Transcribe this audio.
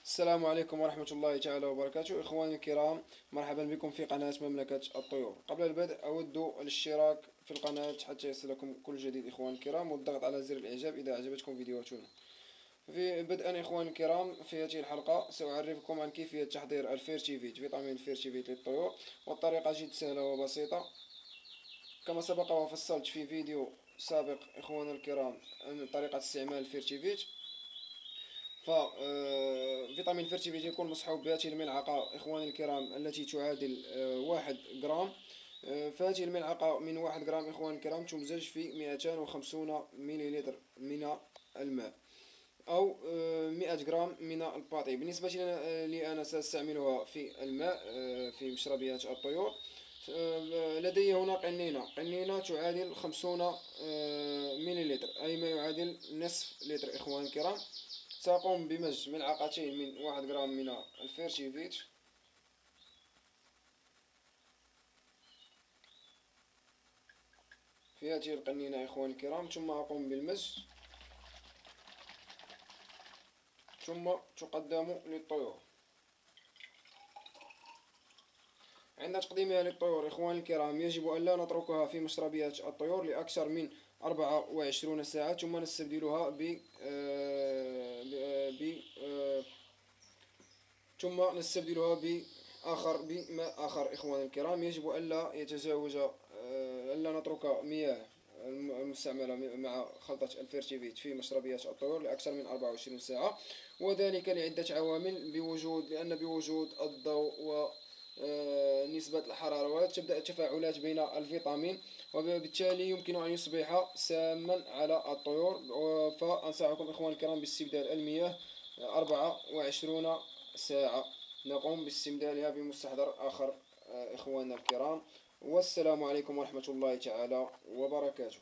السلام عليكم ورحمة الله تعالى وبركاته. إخواني الكرام، مرحبا بكم في قناة مملكة الطيور. قبل البدء أود الاشتراك في القناة حتى يصلكم كل جديد إخواني الكرام، والضغط على زر الإعجاب إذا أعجبتكم فيديوهاتنا. في بدءا إخواني الكرام، في هذه الحلقة سأعرفكم عن كيفية تحضير الفيرتيفيت، فيتامين الفيرتيفيت للطيور، والطريقة جد سهلة وبسيطة. كما سبق وفصلت في فيديو سابق إخواني الكرام عن طريقة استعمال الفيرتيفيت. فيتامين الفيرتيفيت يكون مصحوب بهذه الملعقة إخواني الكرام التي تعادل 1 غرام. فهذه الملعقة من 1 غرام إخواني الكرام تمزج في 250 مليلتر من الماء، أو 100 غرام من الباطي. بالنسبة لي أنا سأستعملها في الماء في مشربيات الطيور. لدي هنا قنينة تعادل 50 مليلتر، أي ما يعادل نصف لتر إخواني الكرام. سأقوم بمزج ملعقتين من 1 غرام من الفيرتيفيت في هذه القنينة إخواني الكرام، ثم أقوم بالمزج، ثم تقدم للطيور. عند تقديمها للطيور إخواني الكرام يجب أن لا نتركها في مشربيات الطيور لأكثر من 24 ساعة، ثم نستبدلها بماء آخر إخواني الكرام. يجب ألا يتجاوز ألا نترك مياه المستعملة مع خلطة الفيرتيفيت في مشربيات الطيور لأكثر من 24 ساعة، وذلك لعدة عوامل. لأن بوجود الضوء ونسبة الحرارة وتبدأ التفاعلات بين الفيتامين، وبالتالي يمكن أن يصبح ساما على الطيور. فأنصحكم إخواني الكرام باستبدال المياه 24 ساعة. نقوم باستبدالها بمستحضر آخر إخواننا الكرام. والسلام عليكم ورحمة الله تعالى وبركاته.